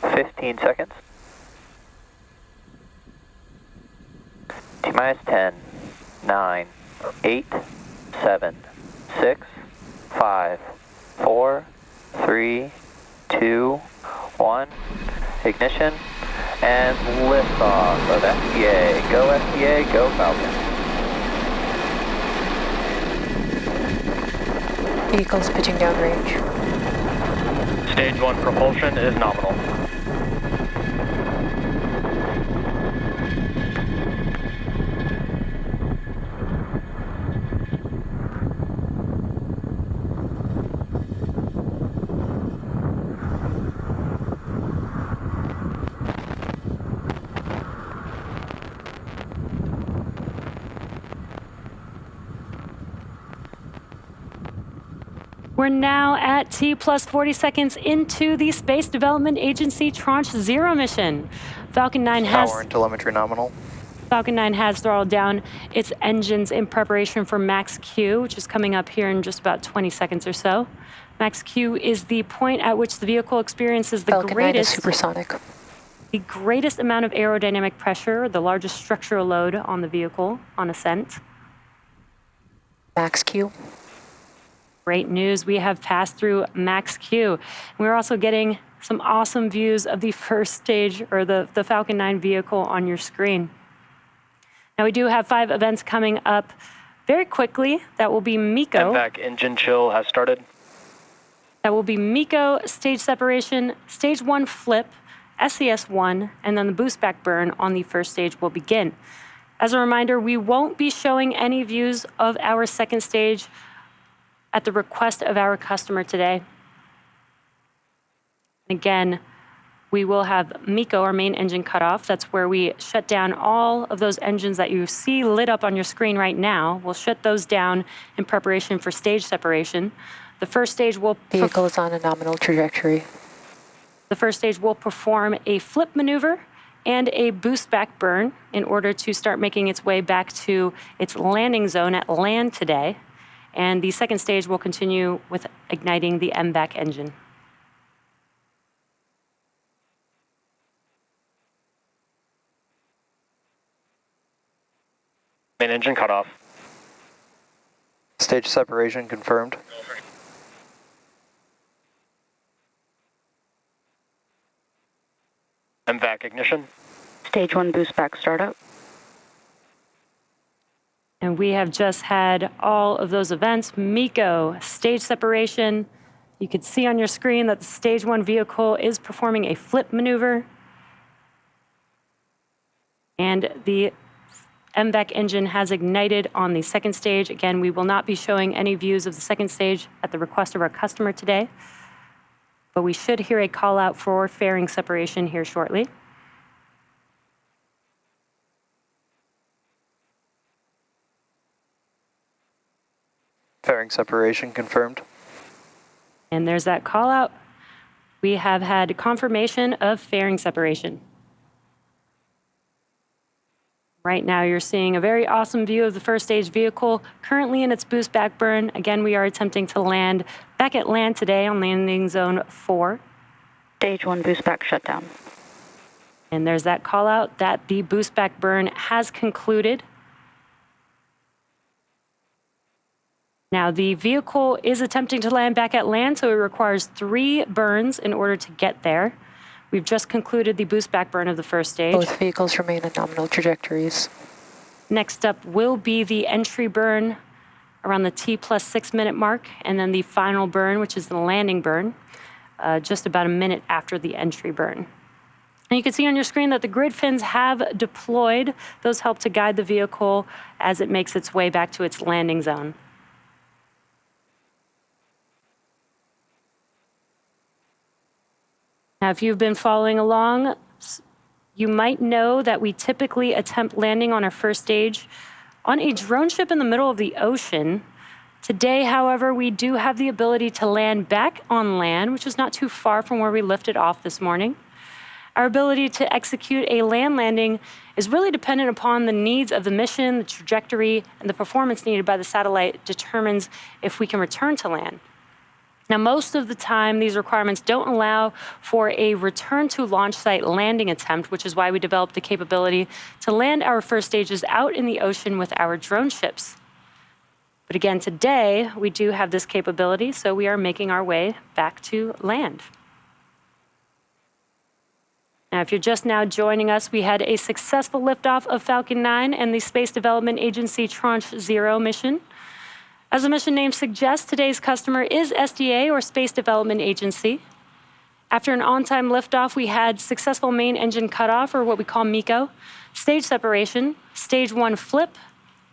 15 seconds. T-minus 10, 9, 8, 7, 6, 5, 4, 3, 2, 1. Ignition and liftoff of SDA. Go SDA, go Falcon. Vehicles pitching downrange. Stage 1 propulsion is nominal. We're now at T plus 40 seconds into the Space Development Agency Tranche 0 mission. Falcon 9 has... Power and telemetry nominal. Falcon 9 has throttled down its engines in preparation for Max Q, which is coming up here in just about 20 seconds or so. Max Q is the point at which the vehicle experiences the Falcon 9 is greatest... supersonic. The greatest amount of aerodynamic pressure, the largest structural load on the vehicle on ascent. Max Q. Great news, we have passed through Max Q. We're also getting some awesome views of the first stage, or the Falcon 9 vehicle on your screen. Now we do have 5 events coming up very quickly. That will be MECO. MVAC engine chill has started. That will be MECO, stage separation, stage 1 flip, SES1, and then the boost back burn on the first stage will begin. As a reminder, we won't be showing any views of our second stage at the request of our customer today. Again, we will have MECO, our main engine cutoff. That's where we shut down all of those engines that you see lit up on your screen right now. We'll shut those down in preparation for stage separation. The first stage will... Vehicle is on a nominal trajectory. The first stage will perform a flip maneuver and a boost back burn in order to start making its way back to its landing zone at land today. And the second stage will continue with igniting the MVAC engine. Main engine cutoff. Stage separation confirmed. MVAC ignition. Stage 1 boost back startup. And we have just had all of those events. MECO, stage separation. You could see on your screen that the stage 1 vehicle is performing a flip maneuver. And the MVAC engine has ignited on the second stage. Again, we will not be showing any views of the second stage at the request of our customer today, but we should hear a call out for fairing separation here shortly. Fairing separation confirmed. And there's that call out. We have had confirmation of fairing separation. Right now, you're seeing a very awesome view of the first stage vehicle currently in its boost back burn. Again, we are attempting to land back at land today on landing zone 4. Stage 1 boost back shutdown. And there's that call out that the boost back burn has concluded. Now, the vehicle is attempting to land back at land, so it requires 3 burns in order to get there. We've just concluded the boost back burn of the first stage. Both vehicles remain on nominal trajectories. Next up will be the entry burn around the T plus 6 minute mark, and then the final burn, which is the landing burn, just about a minute after the entry burn. And you can see on your screen that the grid fins have deployed. Those help to guide the vehicle as it makes its way back to its landing zone. Now, if you've been following along, you might know that we typically attempt landing on our first stage on a drone ship in the middle of the ocean. Today, however, we do have the ability to land back on land, which is not too far from where we lifted off this morning. Our ability to execute a land landing is really dependent upon the needs of the mission, the trajectory, and the performance needed by the satellite determines if we can return to land. Now, most of the time, these requirements don't allow for a return to launch site landing attempt, which is why we developed the capability to land our first stages out in the ocean with our drone ships. But again, today, we do have this capability, so we are making our way back to land. Now, if you're just now joining us, we had a successful liftoff of Falcon 9 and the Space Development Agency Tranche 0 mission. As the mission name suggests, today's customer is SDA, or Space Development Agency. After an on-time liftoff, we had successful main engine cutoff, or what we call MECO, stage separation, stage 1 flip,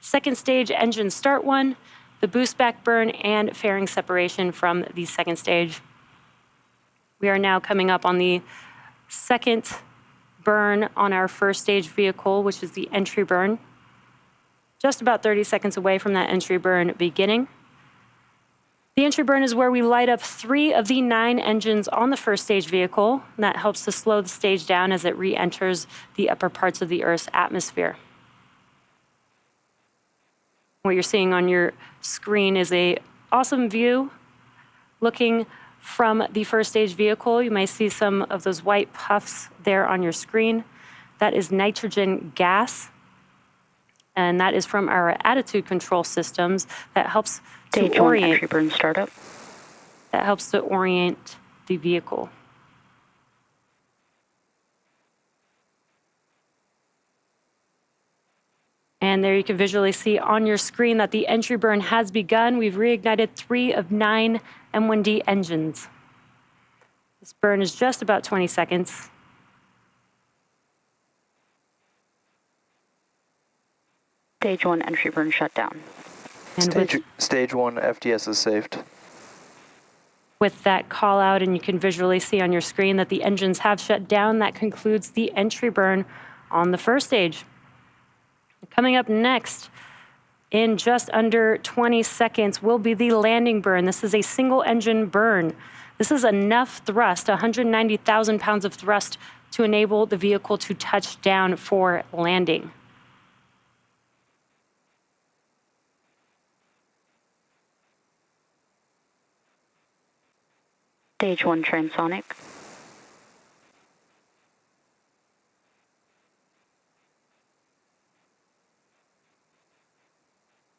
second stage engine start 1, the boost back burn, and fairing separation from the second stage. We are now coming up on the second burn on our first stage vehicle, which is the entry burn. Just about 30 seconds away from that entry burn beginning. The entry burn is where we light up 3 of the 9 engines on the first stage vehicle, and that helps to slow the stage down as it re-enters the upper parts of the Earth's atmosphere. What you're seeing on your screen is an awesome view looking from the first stage vehicle. You might see some of those white puffs there on your screen. That is nitrogen gas. And that is from our attitude control systems that helps to orient. Entry burn startup. That helps to orient the vehicle. And there you can visually see on your screen that the entry burn has begun. We've reignited 3 of 9 M1D engines. This burn is just about 20 seconds. Stage 1 entry burn shutdown. And Stage 1 FTS is saved. with that call out, and you can visually see on your screen that the engines have shut down, that concludes the entry burn on the first stage. Coming up next, in just under 20 seconds, will be the landing burn. This is a single engine burn. This is enough thrust, 190,000 pounds of thrust, to enable the vehicle to touch down for landing. Stage 1 transonic.